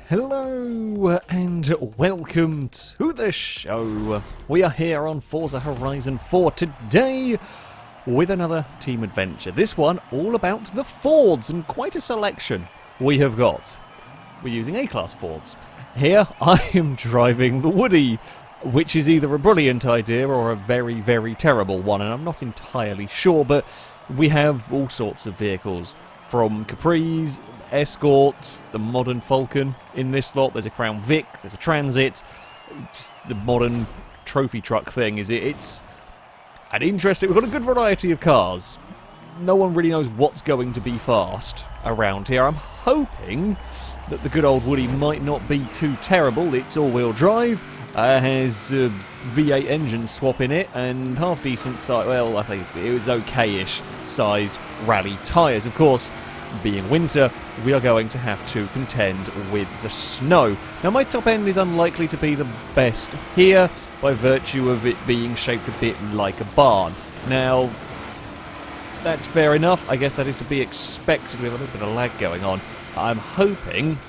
Hello and welcome to the show. We are here on Forza Horizon 4 today with another team adventure. This one all about the Fords, and quite a selection we have got. We're using A-Class Fords. Here I am driving the Woody, which is either a brilliant idea or a very, very terrible one, and I'm not entirely sure, but we have all sorts of vehicles, from Capris, Escorts, the modern Falcon in this lot, there's a Crown Vic, there's a Transit, the modern trophy truck thing. It's an interesting, we've got a good variety of cars. No one really knows what's going to be fast around here. I'm hoping that the good old Woody might not be too terrible. It's all-wheel drive, has a V8 engine swap in it, and half-decent size, well, I say it was okay-ish sized rally tyres. Of course, being winter, we are going to have to contend with the snow. Now, my top end is unlikely to be the best here, by virtue of it being shaped a bit like a barn. Now, that's fair enough. I guess that is to be expected. We have a little bit of lag going on. I'm hoping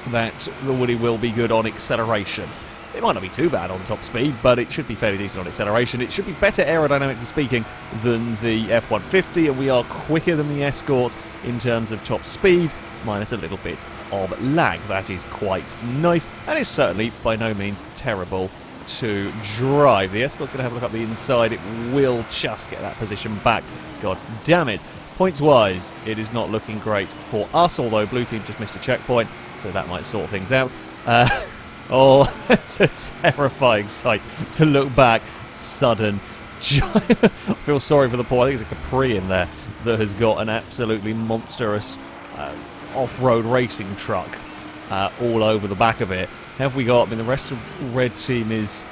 that the Woody will be good on acceleration. It might not be too bad on top speed, but it should be fairly decent on acceleration. It should be better aerodynamically speaking than the F-150, and we are quicker than the Escort in terms of top speed, minus a little bit of lag. That is quite nice, and it's certainly by no means terrible to drive. The Escort's going to have a look up the inside. It will just get that position back. God damn it. Points-wise, it is not looking great for us, although Blue Team just missed a checkpoint, so that might sort things out. Oh, it's a terrifying sight to look back. Sudden giant. I feel sorry for the poor, I think it's a Capri in there that has got an absolutely monstrous off-road racing truck all over the back of it. Have we got, I mean, the rest of the red team is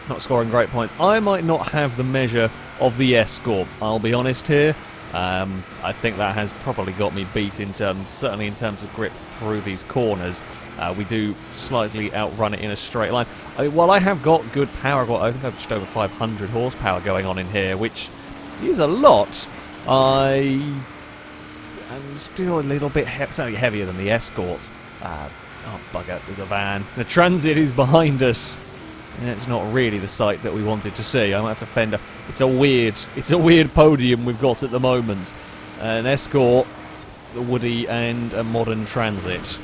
not scoring great points. I might not have the measure of the Escort, I'll be honest here. I think that has probably got me beat in terms, certainly in terms of grip through these corners. We do slightly outrun it in a straight line. I mean, while I have got good power, I think I've just over 500 horsepower going on in here, which is a lot. I am still a little bit certainly heavier than the Escort. Oh bugger, there's a van. The Transit is behind us. And it's not really the sight that we wanted to see. I might have to fend. It's a weird podium we've got at the moment. An Escort, the Woody, and a modern Transit.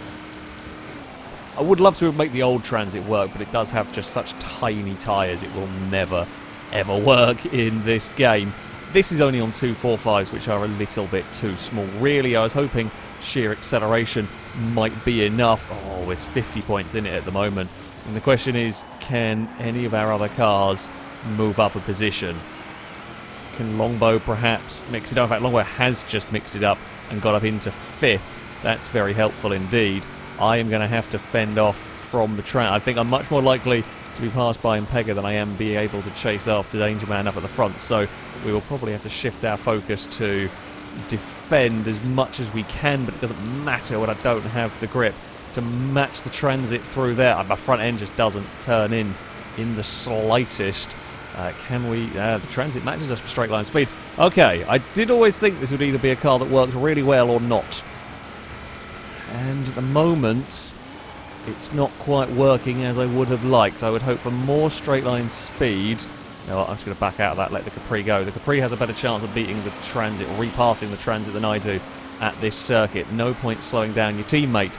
I would love to make the old Transit work, but it does have just such tiny tyres, it will never, ever work in this game. This is only on 245s, which are a little bit too small. Really, I was hoping sheer acceleration might be enough. Oh, there's 50 points in it at the moment. And the question is, can any of our other cars move up a position? Can Longbow perhaps mix it up? In fact, Longbow has just mixed it up and got up into 5th. That's very helpful indeed. I am going to have to fend off from the track. I think I'm much more likely to be passed by Impega than I am being able to chase after Danger Man up at the front. So we will probably have to shift our focus to defend as much as we can, but it doesn't matter when I don't have the grip to match the Transit through there. My front end just doesn't turn in the slightest. Can we? The Transit matches us for straight line speed. Okay, I did always think this would either be a car that works really well or not. And at the moment, it's not quite working as I would have liked. I would hope for more straight line speed. No, I'm just going to back out of that, let the Capri go. The Capri has a better chance of beating the Transit, or repassing the Transit than I do at this circuit. No point slowing down your teammate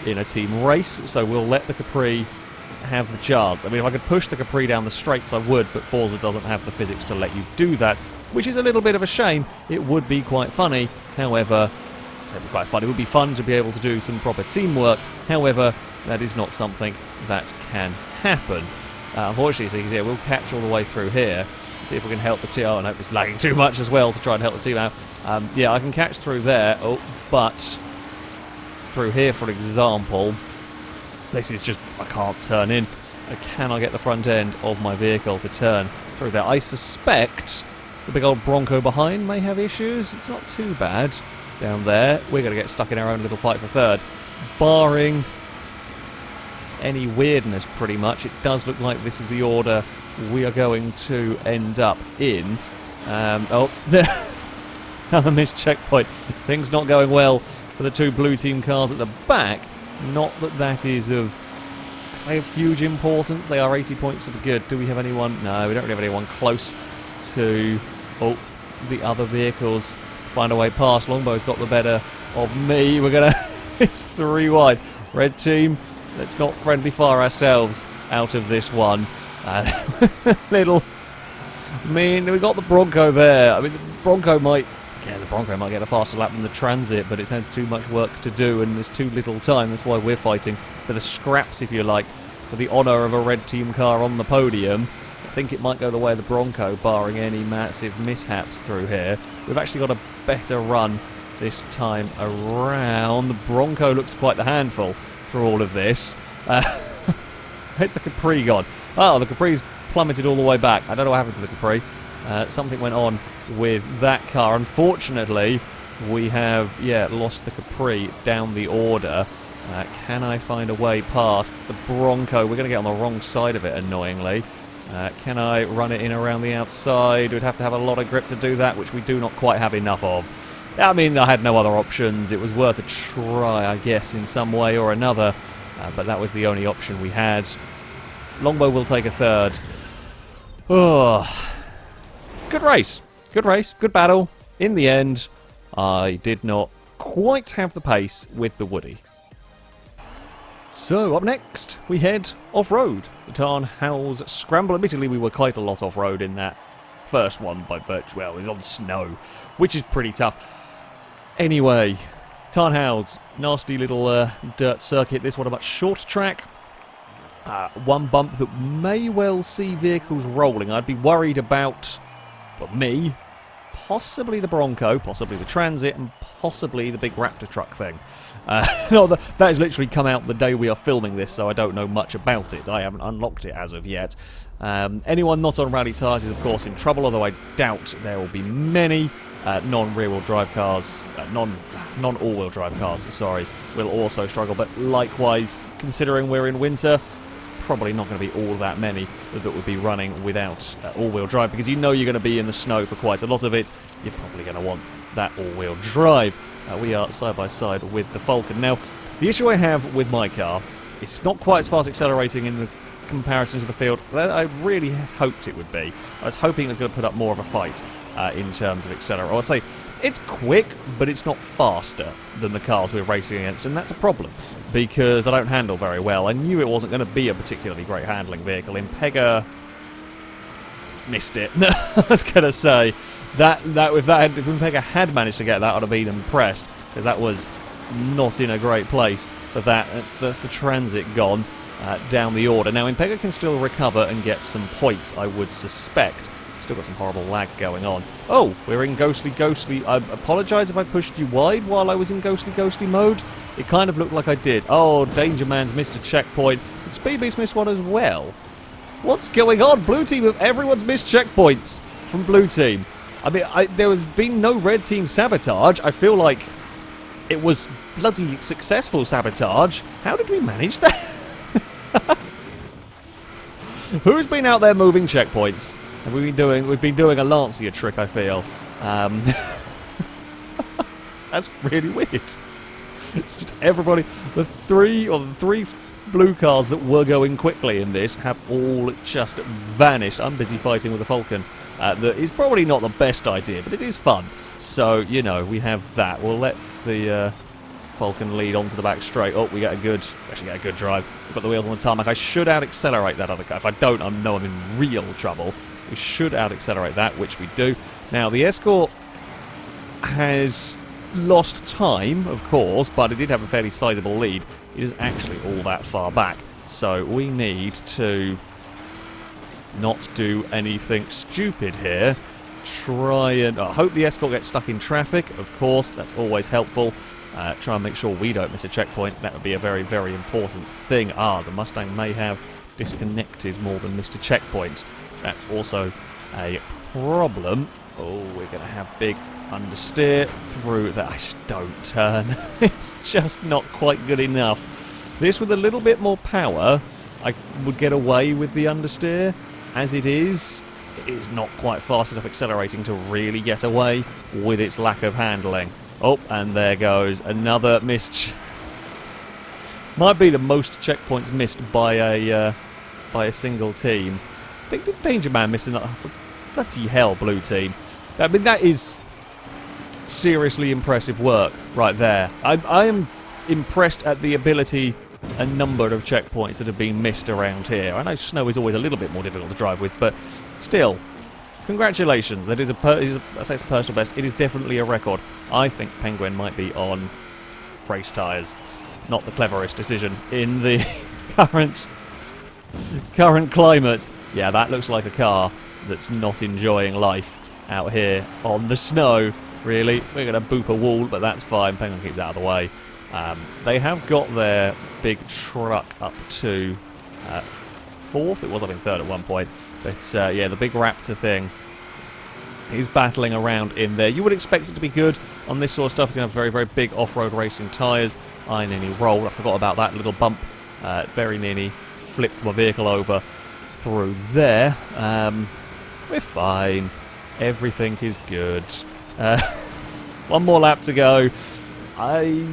in a team race, so we'll let the Capri have the chance. I mean, if I could push the Capri down the straights, I would, but Forza doesn't have the physics to let you do that, which is a little bit of a shame. It would be quite funny, however... It would be fun to be able to do some proper teamwork. However, that is not something that can happen. Unfortunately, so we'll catch all the way through here. See if we can help the team. Oh, I hope it's lagging too much as well to try and help the team out. Yeah, I can catch through there. Oh, but through here, for example, this is just, I can't turn in. I cannot get the front end of my vehicle to turn through there. I suspect the big old Bronco behind may have issues. It's not too bad. Down there, we're going to get stuck in our own little fight for third. Barring any weirdness, pretty much, it does look like this is the order we are going to end up in. Oh, another missed checkpoint. Things not going well for the two blue team cars at the back. Not that that is of, I say, of huge importance. They are 80 points to the good. Do we have anyone? No, we don't really have anyone close to the other vehicles. Find a way past. Longbow's got the better of me. We're going to... It's 3 wide. Red team, let's not friendly fire ourselves out of this one. Little... I mean, we got the Bronco there. I mean, the Bronco might get a faster lap than the Transit, but it's had too much work to do and there's too little time. That's why we're fighting for the scraps, if you like, for the honour of a red team car on the podium. I think it might go the way of the Bronco, barring any massive mishaps through here. We've actually got a better run this time around. The Bronco looks quite the handful for all of this. Where's the Capri gone? Oh, the Capri's plummeted all the way back. I don't know what happened to the Capri. Something went on with that car. Unfortunately, we have, lost the Capri down the order. Can I find a way past the Bronco? We're going to get on the wrong side of it, annoyingly. Can I run it in around the outside? We'd have to have a lot of grip to do that, which we do not quite have enough of. I mean, I had no other options. It was worth a try, I guess, in some way or another. But that was the only option we had. Longbow will take a third. Oh, good race. Good race. Good battle. In the end, I did not quite have the pace with the Woody. So, up next, we head off-road. The Tarnhouse Scramble. Admittedly, we were quite a lot off-road in that first one by virtue. Well, it was on snow, which is pretty tough. Anyway, Tarnhouse, nasty little dirt circuit. This one a much shorter track. One bump that may well see vehicles rolling. I'd be worried about, me, possibly the Bronco, possibly the Transit, and possibly the big Raptor truck thing. No, that has literally come out the day we are filming this, so I don't know much about it. I haven't unlocked it as of yet. Anyone not on rally tyres is, of course, in trouble, although I doubt there will be many non-rear-wheel drive cars, non-all-wheel drive cars, sorry, will also struggle. But likewise, considering we're in winter, probably not going to be all that many that would be running without all-wheel drive, because you know you're going to be in the snow for quite a lot of it. You're probably going to want that all-wheel drive. We are side by side with the Falcon. Now, the issue I have with my car is it's not quite as fast accelerating in the comparison to the field that I really hoped it would be. I was hoping it was going to put up more of a fight in terms of accelerator. I'll say it's quick, but it's not faster than the cars we're racing against, and that's a problem because I don't handle very well. I knew it wasn't going to be a particularly great handling vehicle. Impega missed it. I was going to say that if Impega had managed to get that, I'd have been impressed, because that was not in a great place for that. That's the Transit gone down the order. Now, Impega can still recover and get some points, I would suspect. Still got some horrible lag going on. Oh, we're in ghostly. I apologise if I pushed you wide while I was in ghostly mode. It kind of looked like I did. Oh, Danger Man's missed a checkpoint. Did Speedbeast miss one as well? What's going on? Blue team, everyone's missed checkpoints from blue team. I mean, there has been no red team sabotage. I feel like it was bloody successful sabotage. How did we manage that? Who's been out there moving checkpoints? Have we been doing? We've been doing a Lancia trick, I feel. That's really weird. It's just everybody. The three blue cars that were going quickly in this have all just vanished. I'm busy fighting with the Falcon. That is probably not the best idea, but it is fun. So, you know, we have that. We'll let the Falcon lead onto the back straight. Oh, we actually get a good drive. We've got the wheels on the tarmac. I should out-accelerate that other car. If I don't, I know I'm in real trouble. We should out-accelerate that, which we do. Now, the Escort has lost time, of course, but it did have a fairly sizable lead. It is actually all that far back. So we need to not do anything stupid here. Try and... I hope the Escort gets stuck in traffic, of course. That's always helpful. Try and make sure we don't miss a checkpoint. That would be a very, very important thing. The Mustang may have disconnected more than missed a checkpoint. That's also a problem. Oh, we're going to have big understeer through that. I just don't turn. It's just not quite good enough. This with a little bit more power, I would get away with the understeer. As it is not quite fast enough accelerating to really get away with its lack of handling. Oh, and there goes another missed Might be the most checkpoints missed by a single team. I think Danger Man missing that. Bloody hell, blue team. I mean, that is seriously impressive work right there. I am impressed at the ability and number of checkpoints that have been missed around here. I know snow is always a little bit more difficult to drive with, but still, congratulations. That is I say it's a personal best. It is definitely a record. I think Penguin might be on race tyres. Not the cleverest decision in the current climate. Yeah, that looks like a car that's not enjoying life out here on the snow, really. We're going to boop a wall, but that's fine. Penguin keeps out of the way. They have got their big truck up to fourth. It was, I think, third at one point. But, yeah, the big Raptor thing is battling around in there. You would expect it to be good on this sort of stuff. It's going to have very, very big off-road racing tyres. I nearly rolled. I forgot about that little bump. Very nearly flipped my vehicle over through there. We're fine. Everything is good. One more lap to go. I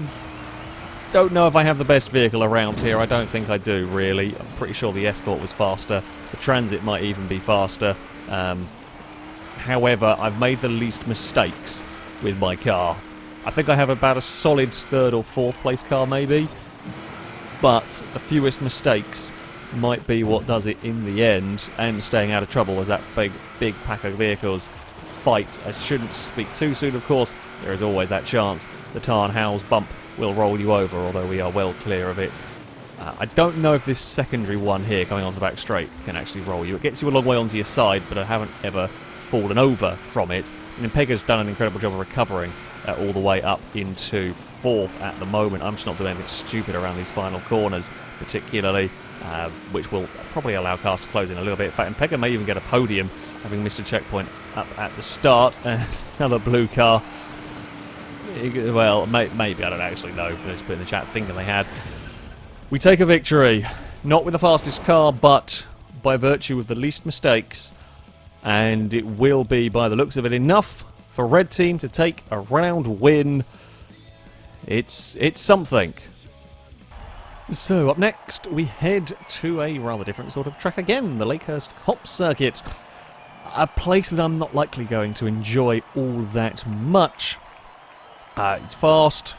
don't know if I have the best vehicle around here. I don't think I do, really. I'm pretty sure the Escort was faster. The Transit might even be faster. However, I've made the least mistakes with my car. I think I have about a solid third or fourth place car, maybe. But the fewest mistakes might be what does it in the end, and staying out of trouble with that big pack of vehicles fight. I shouldn't speak too soon, of course. There is always that chance the Tarn Howes bump will roll you over, although we are well clear of it. I don't know if this secondary one here, coming onto the back straight, can actually roll you. It gets you a long way onto your side, but I haven't ever fallen over from it. And Pegga's done an incredible job of recovering all the way up into fourth at the moment. I'm just not doing anything stupid around these final corners, particularly, which will probably allow cars to close in a little bit. In fact, Pegga may even get a podium, having missed a checkpoint up at the start. Another blue car. Well, maybe, I don't actually know. Let's put in the chat, thinking they had. We take a victory. Not with the fastest car, but by virtue of the least mistakes. And it will be, by the looks of it, enough for Red Team to take a round win. It's something. So, up next, we head to a rather different sort of track again, the Lakehurst Hop Circuit. A place that I'm not likely going to enjoy all that much. It's fast.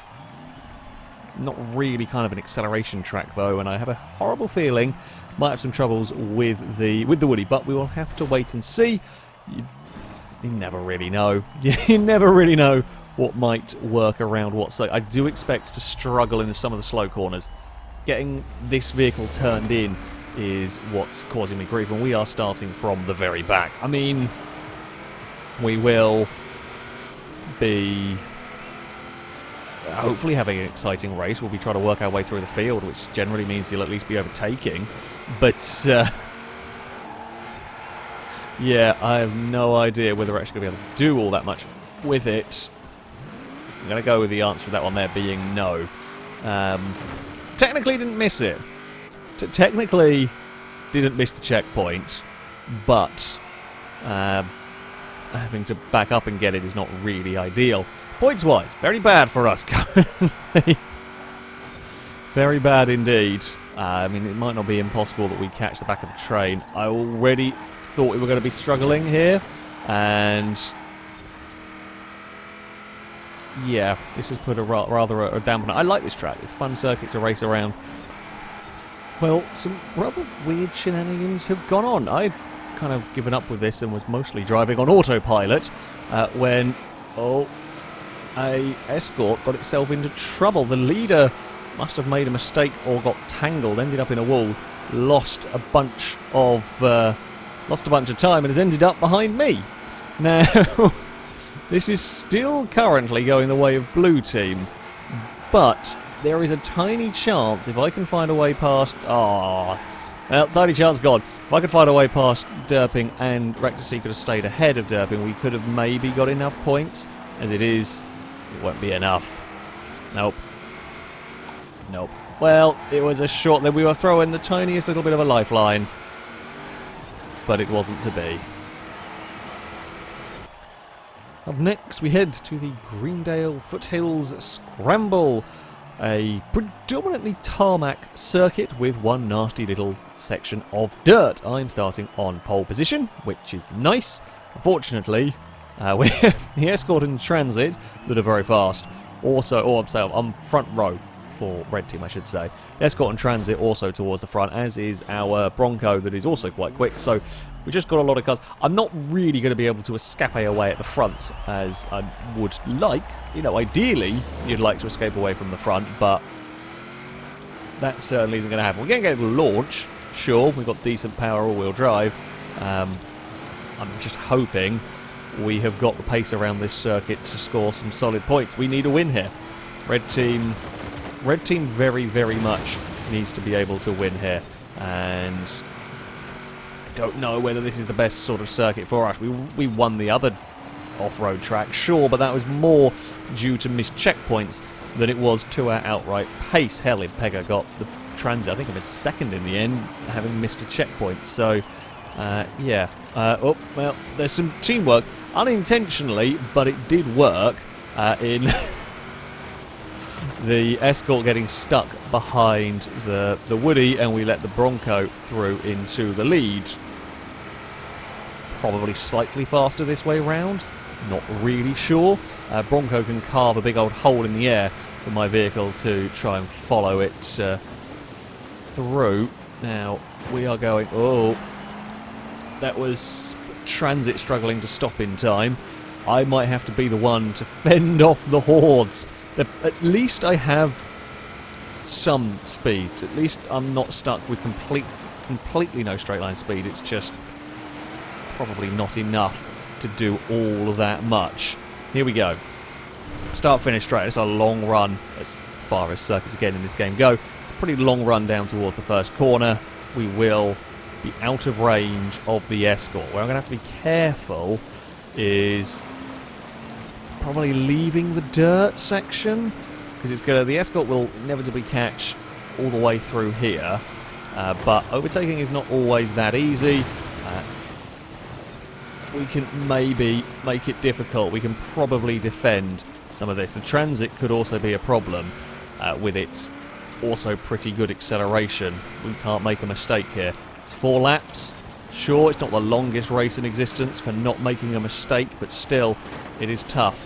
Not really kind of an acceleration track, though, and I have a horrible feeling might have some troubles with the Woody, but we will have to wait and see. You never really know. You never really know what might work around what. So I do expect to struggle in some of the slow corners. Getting this vehicle turned in is what's causing me grief, and we are starting from the very back. I mean, we will be hopefully having an exciting race. We'll be trying to work our way through the field, which generally means you'll at least be overtaking. But, yeah, I have no idea whether we're actually going to be able to do all that much with it. I'm going to go with the answer to that one there being no. Technically didn't miss it. Technically didn't miss the checkpoint, but having to back up and get it is not really ideal. Points-wise, very bad for us currently. Very bad indeed. I mean, it might not be impossible that we catch the back of the train. I already thought we were going to be struggling here, and yeah, this has put a rather a dampener. I like this track. It's a fun circuit to race around. Well, some rather weird shenanigans have gone on. I'd kind of given up with this and was mostly driving on autopilot when, a Escort got itself into trouble. The leader must have made a mistake or got tangled, ended up in a wall, lost a bunch of time, and has ended up behind me. Now, this is still currently going the way of Blue Team, but there is a tiny chance if I can find a way past. Well, tiny chance gone. If I could find a way past Derping and Rectasy could have stayed ahead of Derping, we could have maybe got enough points. As it is, it won't be enough. Nope. Nope. Well, it was a short. Then we were throwing the tiniest little bit of a lifeline, but it wasn't to be. Up next, we head to the Greendale Foothills Scramble. a predominantly tarmac circuit with one nasty little section of dirt. I'm starting on pole position, which is nice. Unfortunately, we have the Escort and Transit that are very fast. Also, I'm front row for Red Team, I should say. Escort and Transit also towards the front, as is our Bronco that is also quite quick. So we just got a lot of cars. I'm not really going to be able to escape away at the front as I would like. You know, ideally, you'd like to escape away from the front, but that certainly isn't going to happen. We're going to get a launch, sure. We've got decent power all-wheel drive. I'm just hoping we have got the pace around this circuit to score some solid points. We need a win here. Red Team very, very much needs to be able to win here. And I don't know whether this is the best sort of circuit for us. We won the other off-road track, sure, but that was more due to missed checkpoints than it was to our outright pace. Hell, Pega got the Transit, I think, of its second in the end, having missed a checkpoint. So, yeah. Oh, well, there's some teamwork. Unintentionally, but it did work in the Escort getting stuck behind the Woody, and we let the Bronco through into the lead. Probably slightly faster this way round. Not really sure. Bronco can carve a big old hole in the air for my vehicle to try and follow it through. Now, we are going... Oh, that was Transit struggling to stop in time. I might have to be the one to fend off the hordes. At least I have some speed. At least I'm not stuck with completely no straight line speed. It's just probably not enough to do all of that much. Here we go. Start finish straight. It's a long run as far as circuits again in this game go. It's a pretty long run down towards the first corner. We will be out of range of the Escort. Where I'm going to have to be careful is probably leaving the dirt section, because it's going to, the Escort will inevitably catch all the way through here, but overtaking is not always that easy. We can maybe make it difficult. We can probably defend some of this. The Transit could also be a problem with its also pretty good acceleration. We can't make a mistake here. It's 4 laps. Sure, it's not the longest race in existence for not making a mistake, but still, it is tough.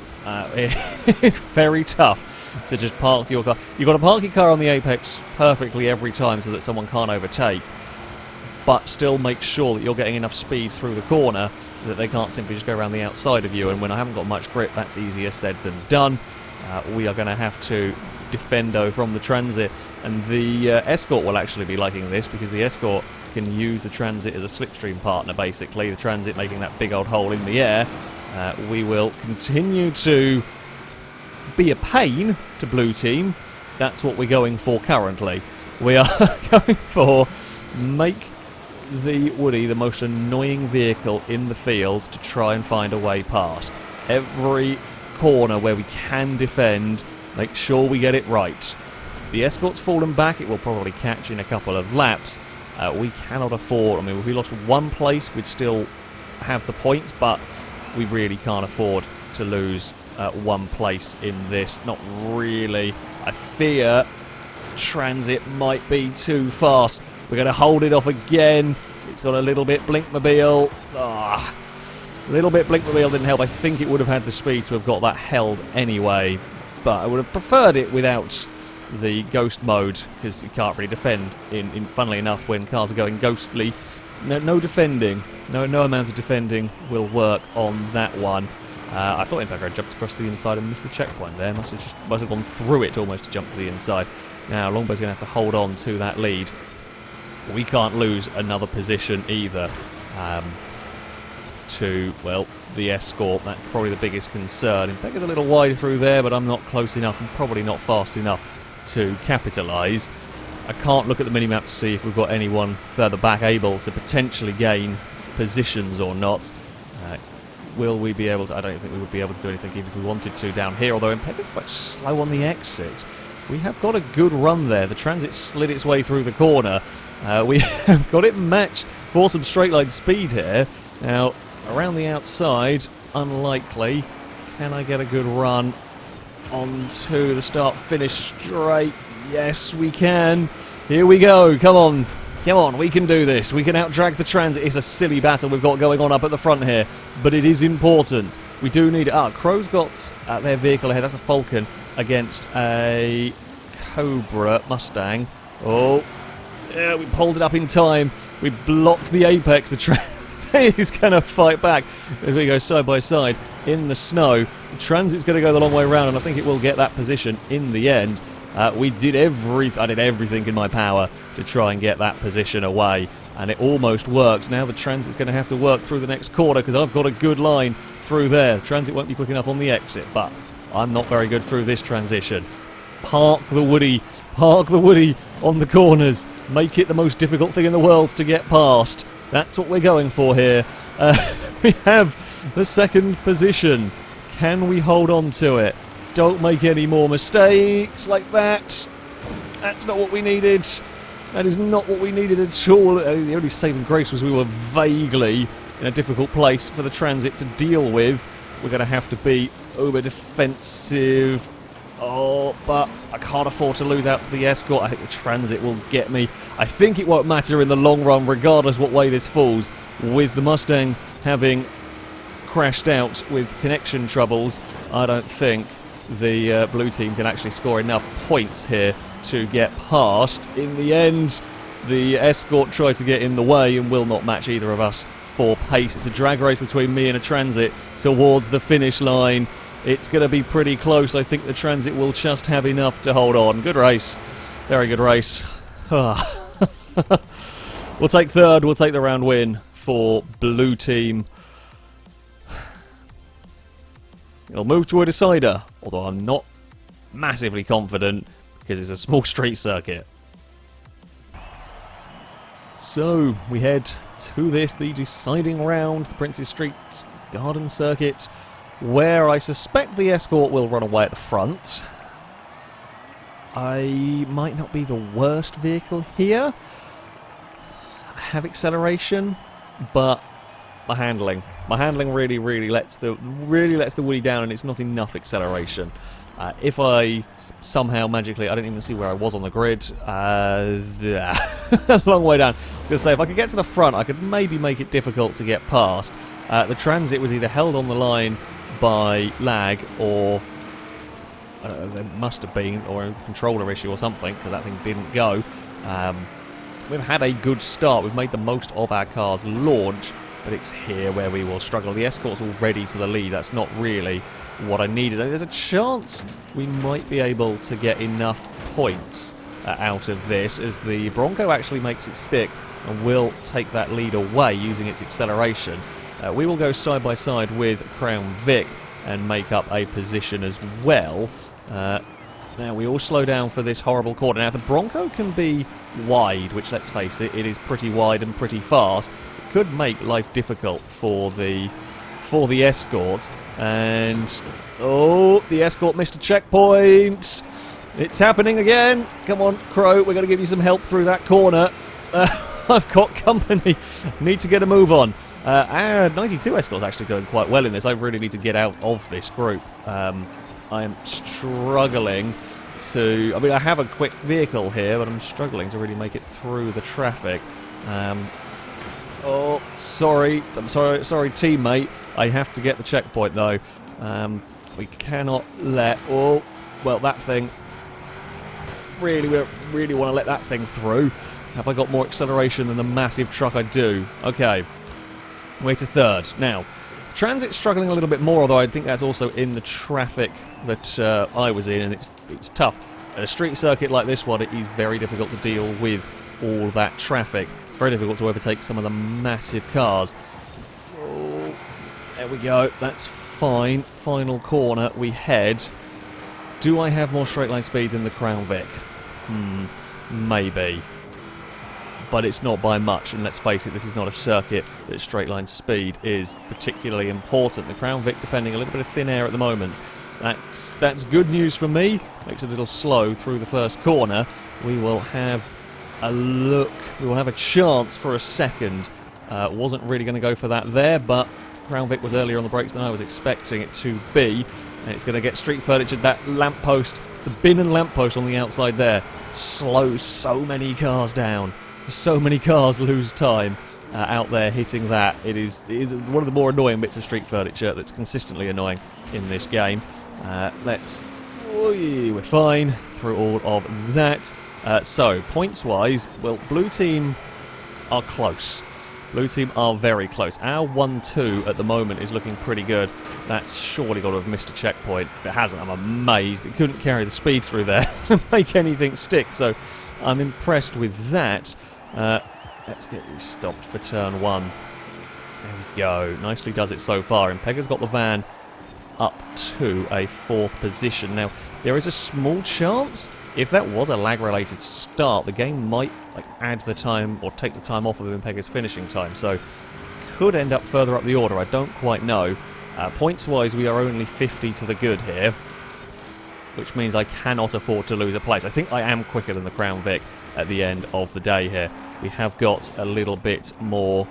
It's very tough to just park your car. You've got to park your car on the apex perfectly every time so that someone can't overtake, but still make sure that you're getting enough speed through the corner that they can't simply just go around the outside of you. And when I haven't got much grip, that's easier said than done. We are going to have to defendo from the Transit, and the Escort will actually be liking this, because the Escort can use the Transit as a slipstream partner, basically. The Transit making that big old hole in the air. We will continue to be a pain to Blue Team. That's what we're going for currently. We are going for make the Woody the most annoying vehicle in the field to try and find a way past. Every corner where we can defend, make sure we get it right. The Escort's fallen back. It will probably catch in a couple of laps. We cannot afford... I mean, if we lost one place, we'd still have the points, but we really can't afford to lose one place in this. Not really. I fear Transit might be too fast. We're going to hold it off again. It's got a little bit Blinkmobile. A little bit Blinkmobile didn't help. I think it would have had the speed to have got that held anyway, but I would have preferred it without the ghost mode, because you can't really defend in funnily enough when cars are going ghostly. No defending. No amount of defending will work on that one. I thought Impact had jumped across the inside and missed the checkpoint there. Must have gone through it almost to jump to the inside. Now Longbow's going to have to hold on to that lead. We can't lose another position either to, well, the Escort. That's probably the biggest concern. Impact is a little wide through there, but I'm not close enough and probably not fast enough to capitalise. I can't look at the minimap to see if we've got anyone further back able to potentially gain positions or not. Will we be able to... I don't think we would be able to do anything even if we wanted to down here, although Impecca's quite slow on the exit. We have got a good run there. The Transit slid its way through the corner. We have got it matched for some straight line speed here. Now, around the outside, unlikely. Can I get a good run? onto the start-finish straight. Yes, we can. Here we go. Come on. Come on, we can do this. We can out-drag the Transit. It's a silly battle we've got going on up at the front here, but it is important. We do need it. Crow's got their vehicle ahead. That's a Falcon against a Cobra Mustang. Oh, yeah, we pulled it up in time. We blocked the apex. The Transit is going to fight back as we go side by side in the snow. The Transit's going to go the long way around, and I think it will get that position in the end. I did everything in my power to try and get that position away, and it almost worked. Now the Transit's going to have to work through the next corner because I've got a good line through there. The Transit won't be quick enough on the exit, but I'm not very good through this transition. Park the Woody on the corners. Make it the most difficult thing in the world to get past. That's what we're going for here. We have the second position. Can we hold on to it? Don't make any more mistakes like that. That's not what we needed. That is not what we needed at all. The only saving grace was we were vaguely in a difficult place for the Transit to deal with. We're going to have to be uber defensive. Oh, but I can't afford to lose out to the Escort. I think the Transit will get me. I think it won't matter in the long run, regardless what way this falls. With the Mustang having crashed out with connection troubles, I don't think the blue team can actually score enough points here to get past. In the end, the Escort tried to get in the way and will not match either of us for pace. It's a drag race between me and a Transit towards the finish line. It's going to be pretty close. I think the Transit will just have enough to hold on. Good race. Very good race. We'll take third. We'll take the round win for blue team. It'll move to a decider, although I'm not massively confident because it's a small street circuit. So we head to this, the deciding round, the Princi Streets Garden Circuit, where I suspect the Escort will run away at the front. I might not be the worst vehicle here. I have acceleration, but my handling really lets the Woody down, and it's not enough acceleration. If I somehow magically, I didn't even see where I was on the grid, a long way down. I was going to say, if I could get to the front, I could maybe make it difficult to get past. The Transit was either held on the line by lag, or there must have been, or a controller issue or something, because that thing didn't go. We've had a good start. We've made the most of our car's launch, but it's here where we will struggle. The Escort's already to the lead. That's not really what I needed. There's a chance we might be able to get enough points out of this, as the Bronco actually makes it stick and will take that lead away using its acceleration. We will go side by side with Crown Vic and make up a position as well. Now we all slow down for this horrible corner. Now the Bronco can be wide, which, let's face it, it is pretty wide and pretty fast. It could make life difficult for the Escort. And oh, the Escort missed a checkpoint. It's happening again. Come on, Crow, we're going to give you some help through that corner. I've got company. Need to get a move on. 92 Escort's actually doing quite well in this. I really need to get out of this group. I am struggling to... I mean, I have a quick vehicle here, but I'm struggling to really make it through the traffic. Oh, sorry. I'm sorry, teammate. I have to get the checkpoint, though. We cannot let... Oh, well, that thing... Really want to let that thing through. Have I got more acceleration than the massive truck I do? Okay. Way to third. Now, Transit's struggling a little bit more, although I think that's also in the traffic that I was in, and it's tough. At a street circuit like this one, it is very difficult to deal with all that traffic. It's very difficult to overtake some of the massive cars. Oh, there we go. That's fine. Final corner. We head. Do I have more straight line speed than the Crown Vic? Maybe. But it's not by much, and let's face it, this is not a circuit that straight line speed is particularly important. The Crown Vic defending a little bit of thin air at the moment. That's good news for me. Makes it a little slow through the first corner. We will have a look. We will have a chance for a second. Wasn't really going to go for that there, but Crown Vic was earlier on the brakes than I was expecting it to be. And it's going to get street furniture. That lamppost, the bin and lamppost on the outside there, slows so many cars down. So many cars lose time out there hitting that. It is one of the more annoying bits of street furniture that's consistently annoying in this game. We're fine through all of that. So, points-wise, well, blue team are close. Blue team are very close. Our 1-2 at the moment is looking pretty good. That's surely got to have missed a checkpoint. If it hasn't, I'm amazed. It couldn't carry the speed through there to make anything stick, so I'm impressed with that. Let's get you stopped for turn 1. There we go. Nicely does it so far. And Pegga's got the van up to a 4th position. Now, there is a small chance, if that was a lag-related start, the game might add the time or take the time off of him in Pegga's finishing time. So, could end up further up the order. I don't quite know. Points-wise, we are only 50 to the good here, which means I cannot afford to lose a place. I think I am quicker than the Crown Vic at the end of the day here. We have got a little bit more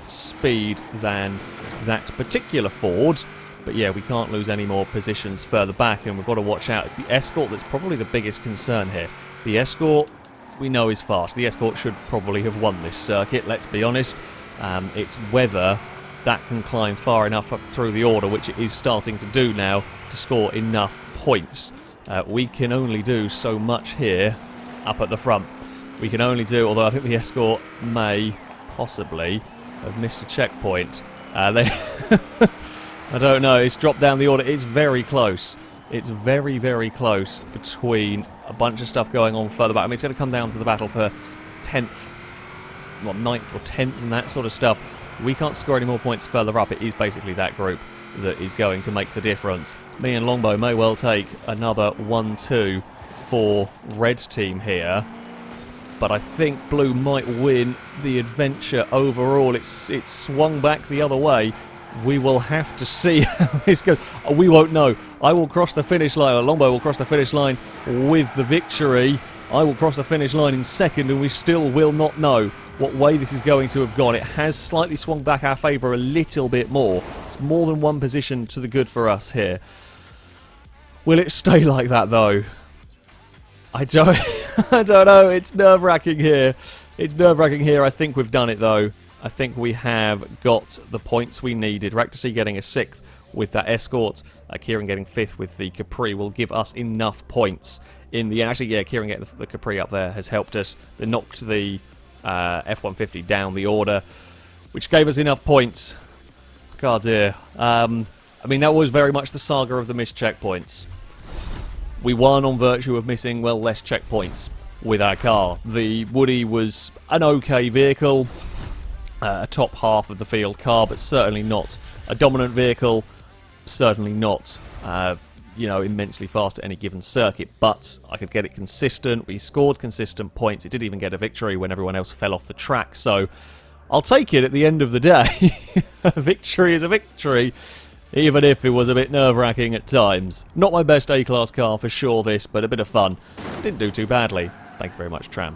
speed than that particular Ford, but yeah, we can't lose any more positions further back, and we've got to watch out. It's the Escort that's probably the biggest concern here. The Escort, we know, is fast. The Escort should probably have won this circuit, let's be honest. It's whether that can climb far enough up through the order, which it is starting to do now, to score enough points. We can only do so much here up at the front. We can only do, although I think the Escort may possibly have missed a checkpoint. I don't know, it's dropped down the order. It's very close. It's very, very close between a bunch of stuff going on further back. I mean, it's going to come down to the battle for 10th, well, 9th or 10th and that sort of stuff. We can't score any more points further up. It is basically that group that is going to make the difference. Me and Longbow may well take another 1-2 for Red's team here, but I think Blue might win the adventure overall. It's swung back the other way. We will have to see how this goes. We won't know. I will cross the finish line, or Longbow will cross the finish line with the victory. I will cross the finish line in second, and we still will not know what way this is going to have gone. It has slightly swung back our favour a little bit more. It's more than one position to the good for us here. Will it stay like that, though? I don't know. It's nerve-wracking here. It's nerve-wracking here. I think we've done it, though. I think we have got the points we needed. Rectasy getting a 6th with that Escort. Kieran getting 5th with the Capri will give us enough points in the end. Actually, yeah, Kieran getting the Capri up there has helped us. They knocked the F-150 down the order, which gave us enough points. God dear. I mean, that was very much the saga of the missed checkpoints. We won on virtue of missing, well, less checkpoints with our car. The Woody was an okay vehicle, a top half of the field car, but certainly not a dominant vehicle, certainly not, immensely fast at any given circuit, but I could get it consistent. We scored consistent points. It did even get a victory when everyone else fell off the track, so I'll take it at the end of the day. A victory is a victory, even if it was a bit nerve-wracking at times. Not my best A-class car for sure, this, but a bit of fun. Didn't do too badly. Thank you very much, Tram.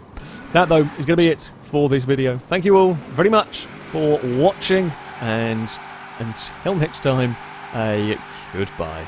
That, though, is going to be it for this video. Thank you all very much for watching, and until next time, a goodbye.